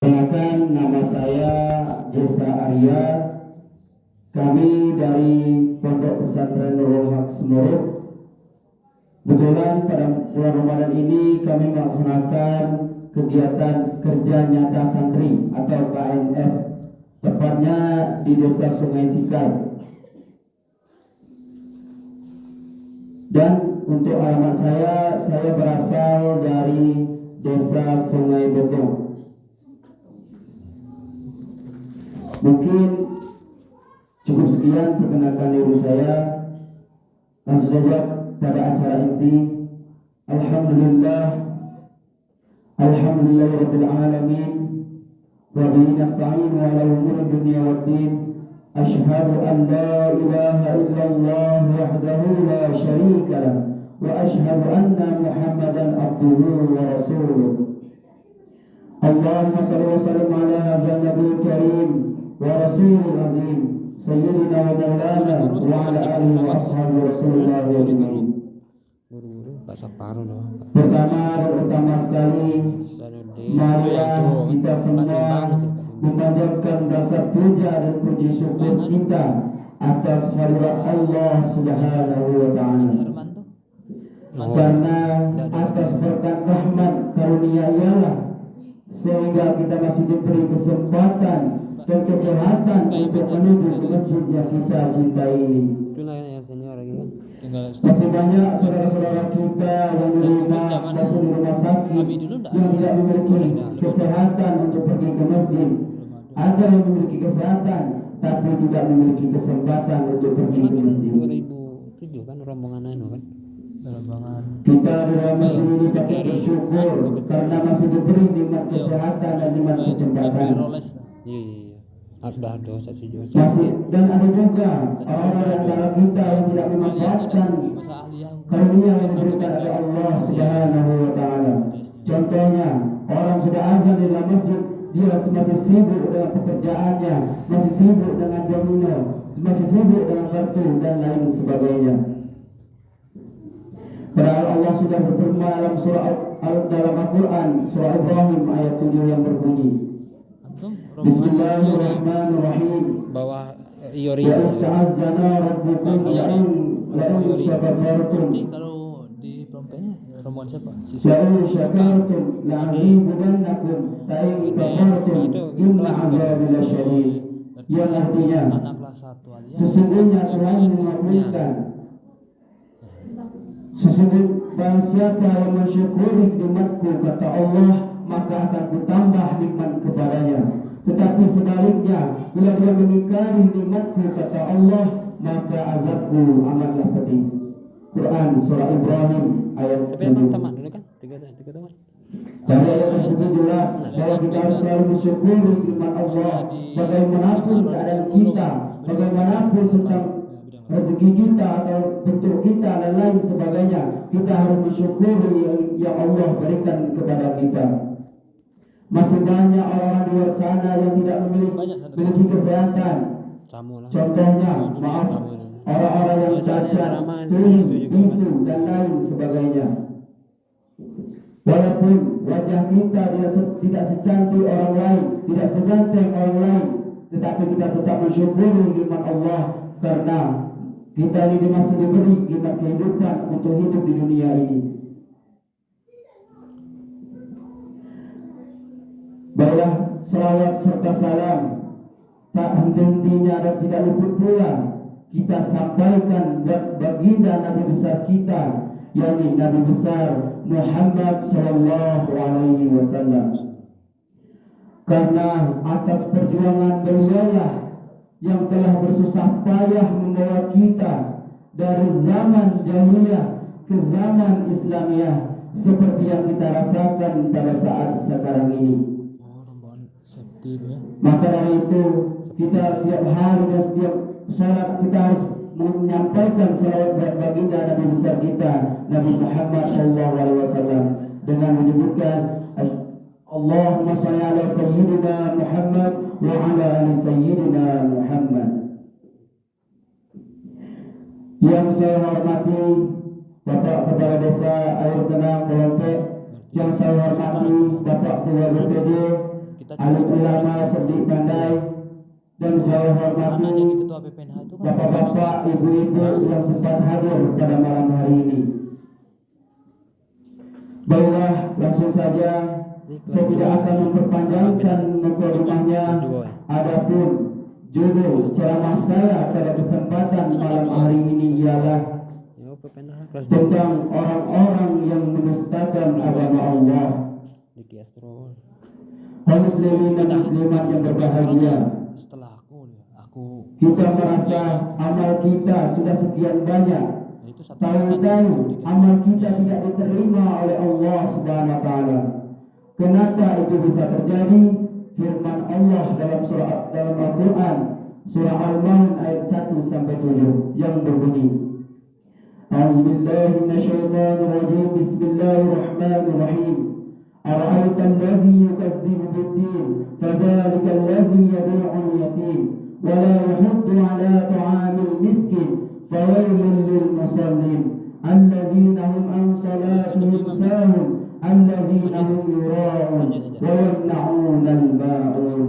Perkenalkan, nama saya Jesa Arya. Kami dari Pondok Pesantren Nurul Haq Semeru. Kebetulan pada bulan Ramadan ini kami melaksanakan kegiatan kerja nyata santri atau KNS, tepatnya di Desa Sungai Sikal. Dan untuk alamat saya berasal dari Desa Sungai Betong. Mungkin cukup sekian perkenalkan diri saya. Langsung saja pada acara inti. Alhamdulillahirabbil alamin wa bihi nasta'inu ala umuri dunya waddin. Asyhadu an la ilaha illallah wahdahu la syarika lah wa asyhadu anna Muhammadan abduhu wa rasuluh. Allahumma shalli wa sallim ala hadzal nabiyil karim wa rasulil azim sayyidina wa maulana wa ala alihi wa ashabi rasulullah ajmain. Pertama dan utama sekali, marilah kita semua memanjatkan rasa puja dan puji syukur kita atas hadirat Allah Subhanahu wa taala. Karena atas berkat rahmat karunia ialah sehingga kita masih diberi kesempatan dan kesehatan untuk menuju ke masjid yang kita cintai ini. Masih banyak saudara-saudara kita yang di rumah maupun di rumah sakit yang tidak memiliki kesehatan untuk pergi ke masjid. Ada yang memiliki kesehatan tapi tidak memiliki kesempatan untuk pergi ke masjid. 2007 kan rombongan kan? Kita di dalam masjid ini patut bersyukur karena masih diberi nikmat kesehatan dan nikmat kesempatan. Iya. Ada Masih dan ada juga orang-orang antara kita yang tidak memanfaatkan karunia yang diberikan oleh Allah Subhanahu wa taala. Contohnya, orang sudah azan di dalam masjid, dia masih sibuk dengan pekerjaannya, masih sibuk dengan domino, masih sibuk dengan kartu dan lain sebagainya. Padahal Allah sudah berfirman dalam Al-Quran surah Ibrahim ayat 7 yang berbunyi, Bismillahirrahmanirrahim. Bawah Wa ista'azzana rabbukum la'in syakartum. Kalau di Pompenya rombongan siapa? La'in syakartum la'azidannakum la'in kafartum inna azabi lasyadid. Yang artinya, sesungguhnya Tuhan mengabulkan. Sesungguhnya siapa yang mensyukuri nikmatku, kata Allah, maka akan kutambah nikmat kepadanya. Tetapi sebaliknya, bila dia mengingkari nikmatku, kata Allah, maka azabku amatlah pedih. Quran surah Ibrahim ayat 7. Tapi emang tamat dulu kan? Tiga tamat. Dari ayat tersebut jelas bahwa kita harus selalu bersyukuri nikmat Allah. Bagaimanapun keadaan kita, bagaimanapun tentang rezeki kita atau bentuk kita dan lain sebagainya, kita harus bersyukuri yang Allah berikan kepada kita. Masih banyak orang di luar sana yang tidak memiliki kesehatan. Contohnya, orang-orang yang cacat, tuli, bisu dan lain sebagainya. Walaupun wajah kita tidak secantik orang lain, tidak seganteng orang lain, tetapi kita tetap mensyukuri nikmat Allah karena kita ini masih diberi nikmat kehidupan untuk hidup di dunia ini. Baiklah, salawat serta salam tak henti-hentinya dan tidak luput pula kita sampaikan buat baginda Nabi besar kita, yakni Nabi besar Muhammad sallallahu alaihi wasallam. Karena atas perjuangan beliaulah yang telah bersusah payah membawa kita dari zaman jahiliyah ke zaman Islamiyah seperti yang kita rasakan pada saat sekarang ini. Maka dari itu kita tiap hari dan setiap salat kita harus menyampaikan salawat baginda Nabi besar kita Nabi Muhammad sallallahu alaihi wasallam dengan menyebutkan Allahumma shalli ala sayyidina Muhammad wa ala ali sayyidina Muhammad. Yang saya hormati Bapak Kepala Desa Air Tenang Bolompek, yang saya hormati Bapak Ketua BPD, kita alim ulama cerdik pandai, dan saya karena hormati jadi ketua BPNH itu kan bapak-bapak, ibu-ibu yang sempat hadir pada malam hari ini. Baiklah, langsung saja, saya tidak akan memperpanjangkan mukadimahnya. Adapun judul ceramah saya pada kesempatan malam hari ini ialah Ya, PPNH kelas 2 tentang orang-orang yang mendustakan agama Allah. di Kiastro. Kaum muslimin dan muslimat yang berbahagia, setelah aku kita merasa amal kita sudah sekian banyak. ya itu satu Tahu-tahu amal kita tidak diterima oleh Allah Subhanahu wa taala. Kenapa itu bisa terjadi? Firman Allah dalam Al-Qur'an surah Al-Maun ayat 1 sampai 7 yang berbunyi, A'udzubillahi minasyaitonir rajim. Bismillahirrahmanirrahim. Ara'aita allazi yukazzibu bid-din fadzalika allazi yad'u'ul yatim wa la yahuddu 'ala ta'amil miskin fawailun lil musallin allazina hum an salatihim sahun allazina hum yura'un wa yamna'una al-ma'un.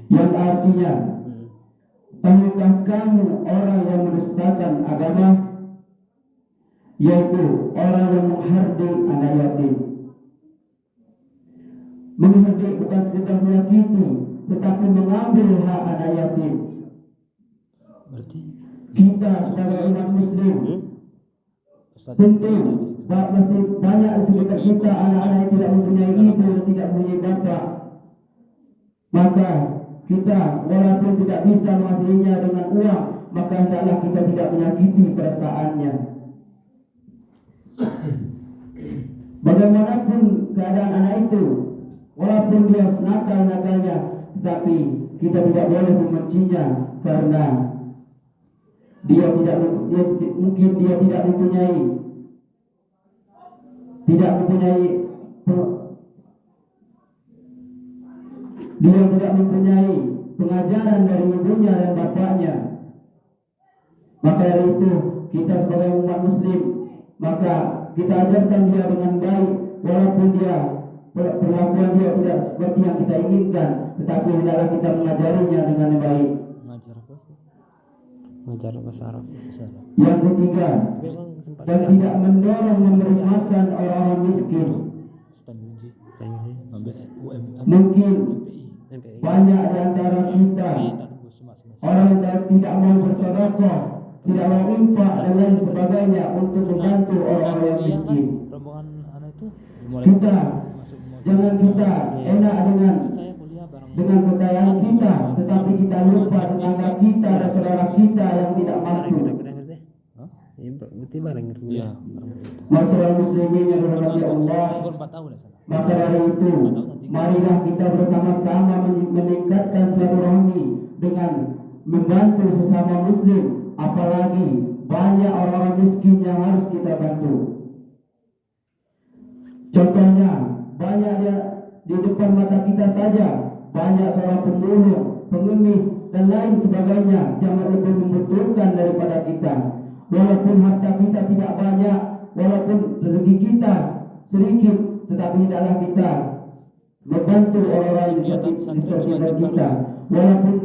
Yang artinya, tahukah kamu orang yang mendustakan agama, yaitu orang yang menghardik anak yatim. Menghardik bukan sekedar menyakiti, tetapi mengambil hak anak yatim. berarti Kita sebagai umat muslim Ustaz tentu mesti banyak di sekitar kita anak-anak yang tidak mempunyai ibu, tidak mempunyai bapak. Maka kita walaupun tidak bisa menghasilkannya dengan uang, maka hendaklah kita tidak menyakiti perasaannya. Bagaimanapun keadaan anak itu, walaupun dia senakal-nakalnya, tetapi kita tidak boleh membencinya karena mungkin dia tidak mempunyai pengajaran dari ibunya dan bapaknya. Maka dari itu kita sebagai umat muslim, maka kita ajarkan dia dengan baik, walaupun dia perlakuan dia tidak seperti yang kita inginkan, tetapi hendaklah kita mengajarinya dengan baik. ngajar apa sih? Ngajar bahasa Arab. Yang ketiga, Memang sempat dan tidak mendorong memberi makan orang-orang miskin. Ustaz Junji saya ambil Mungkin MPI banyak di antara kita tak tembus mas orang yang tidak mau bersedekah, tidak mau infak dan lain sebagainya untuk membantu orang-orang yang miskin. rombongan anak itu mulai Kita masuk jangan kita enak saya kuliah bareng dengan kekayaan kita, tetapi kita lupa tetangga kita dan saudara kita yang tidak mampu. Hah? Iya, berarti bareng iya Masyarakat muslimin yang dirahmati Allah, umur 4 tahun ya salah maka dari itu marilah kita bersama-sama meningkatkan silaturahmi dengan membantu sesama muslim, apalagi banyak orang-orang miskin yang harus kita bantu. Contohnya, banyak di depan mata kita saja banyak seorang pembunuh, pengemis dan lain sebagainya yang lebih membutuhkan daripada kita. Walaupun harta kita tidak banyak, walaupun rezeki kita sedikit, tetapi hendaklah kita membantu orang-orang di sekitar kita, walaupun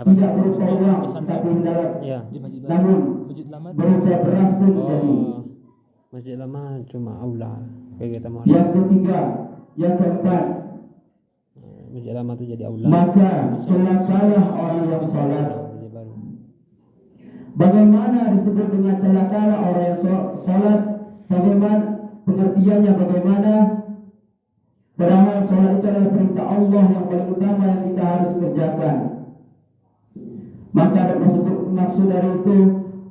tidak berupa uang, tetapi hendaklah Iya. di masjid namun masjid lama berupa beras pun jadi. Oh, masjid lama cuma aula kayak kita mau. Yang ketiga, yang keempat, Masjid lama tuh jadi aula. maka celakalah orang yang salat. Masjid baru. Bagaimana disebut dengan celakalah orang yang salat? Bagaimana pengertiannya? Bagaimana? Padahal salat itu adalah perintah Allah yang paling utama yang kita harus kerjakan. Maka maksud dari itu,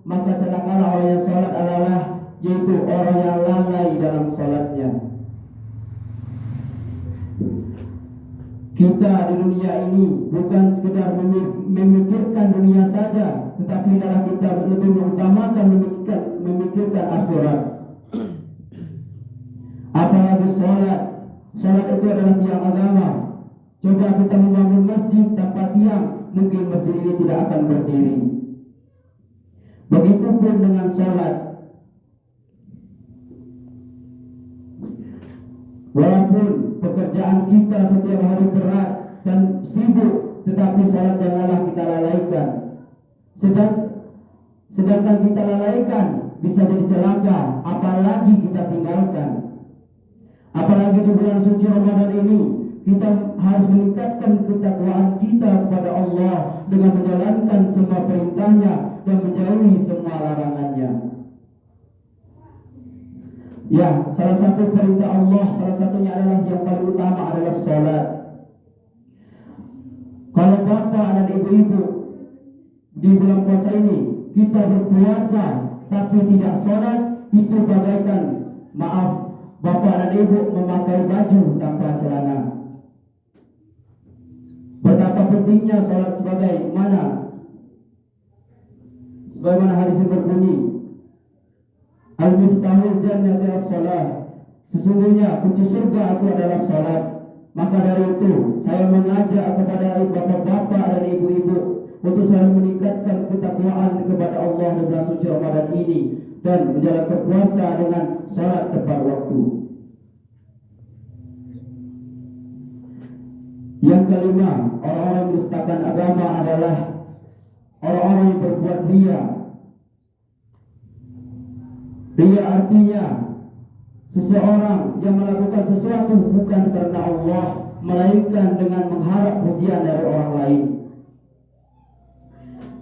maka celakalah orang yang salat adalah yaitu orang yang lalai dalam salatnya. Kita di dunia ini bukan sekedar memikirkan dunia saja, tetapi adalah kita lebih mengutamakan memikirkan akhirat. Apalagi salat. Salat itu adalah tiang agama. Coba kita membangun masjid tanpa tiang, mungkin masjid ini tidak akan berdiri. Begitupun dengan salat. Walaupun pekerjaan kita setiap hari berat dan sibuk, tetapi sholat janganlah kita lalaikan. Sedangkan kita lalaikan bisa jadi celaka, apalagi kita tinggalkan. Apalagi di bulan suci Ramadan ini, kita harus meningkatkan ketakwaan kita kepada Allah dengan menjalankan semua perintahnya dan menjauhi semua larangannya. Ya, salah satu perintah Allah, salah satunya adalah yang paling utama adalah sholat. Kalau bapak dan ibu-ibu di bulan puasa ini kita berpuasa tapi tidak sholat, itu bagaikan, maaf, bapak dan ibu memakai baju tanpa celana. Betapa pentingnya sholat sebagaimana hadis yang berbunyi, Al-miftahul jannati as-salah. Sesungguhnya kunci surga itu adalah salat. Maka dari itu saya mengajak kepada bapak-bapak dan ibu-ibu untuk selalu meningkatkan ketakwaan kepada Allah di bulan suci Ramadan ini dan menjalankan puasa dengan salat tepat waktu. Yang kelima, orang-orang yang mendustakan agama adalah orang-orang yang berbuat riya. Riya artinya seseorang yang melakukan sesuatu bukan karena Allah, melainkan dengan mengharap pujian dari orang lain.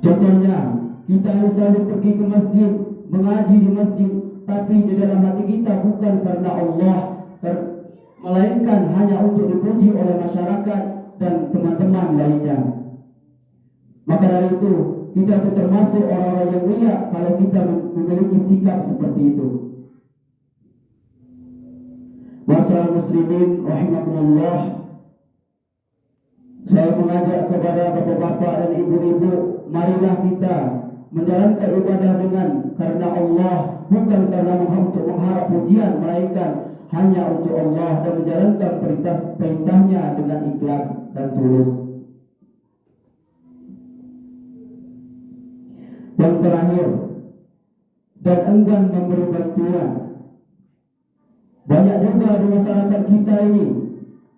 Contohnya, kita selalu pergi ke masjid, mengaji di masjid, tapi di dalam hati kita bukan karena Allah, melainkan hanya untuk dipuji oleh masyarakat dan teman-teman lainnya. Maka dari itu, kita itu termasuk orang-orang yang riya kalau kita memiliki sikap seperti itu. Masyaallah muslimin rahimakumullah, saya mengajak kepada bapak-bapak dan ibu-ibu, marilah kita menjalankan ibadah dengan karena Allah, bukan karena untuk mengharap pujian, melainkan hanya untuk Allah, dan menjalankan perintahnya dengan ikhlas dan tulus. Yang terakhir, dan enggan memberi bantuan. Banyak juga di masyarakat kita ini,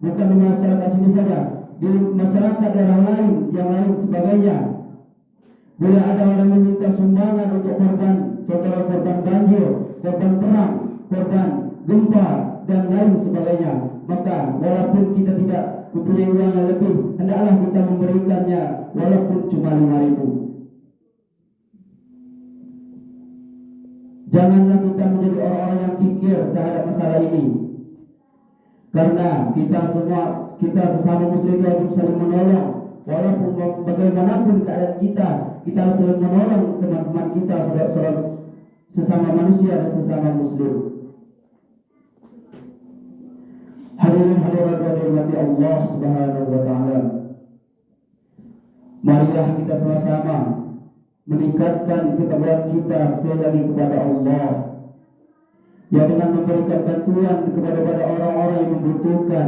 bukan di masyarakat sini saja, di masyarakat daerah lain, yang lain sebagainya, bila ada orang meminta sumbangan untuk korban, contohnya korban banjir, korban perang, korban gempa, dan lain sebagainya, maka walaupun kita tidak mempunyai uang yang lebih, hendaklah kita memberikannya walaupun cuma 5.000. Janganlah kita menjadi orang-orang yang kikir terhadap masalah ini, karena kita sesama muslim wajib saling menolong. Walaupun bagaimanapun keadaan kita harus saling menolong teman-teman kita, saudara-saudara sesama manusia dan sesama muslim. Hadirin hadirat yang dirahmati Allah Subhanahu wa taala, marilah kita sama-sama meningkatkan ketakwaan kita sekali lagi kepada Allah, ya, dengan memberikan bantuan kepada orang-orang yang membutuhkan,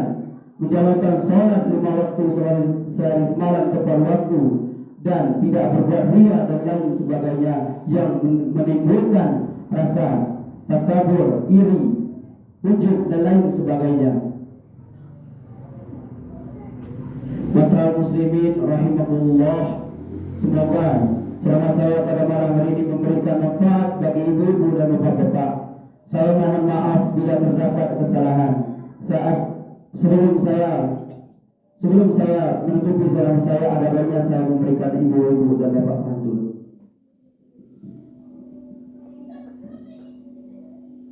menjalankan salat 5 waktu sehari semalam tepat waktu, dan tidak berbuat riya dan lain sebagainya yang menimbulkan rasa takabur, iri, ujub dan lain sebagainya. Masyaallah muslimin rahimakumullah, semoga ceramah saya pada malam hari ini memberikan manfaat bagi ibu-ibu dan bapak-bapak. Saya mohon maaf bila terdapat kesalahan. Sebelum saya menutupi ceramah saya, ada baiknya saya memberikan ibu-ibu dan bapak pantun.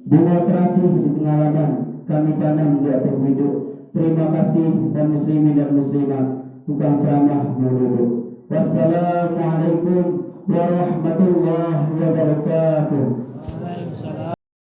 Bunga terasih di tengah laman, kami tanam di atas hidup. Terima kasih kaum muslimin dan muslimat, tukang ceramah dulu. Wassalamualaikum warahmatullahi wabarakatuh.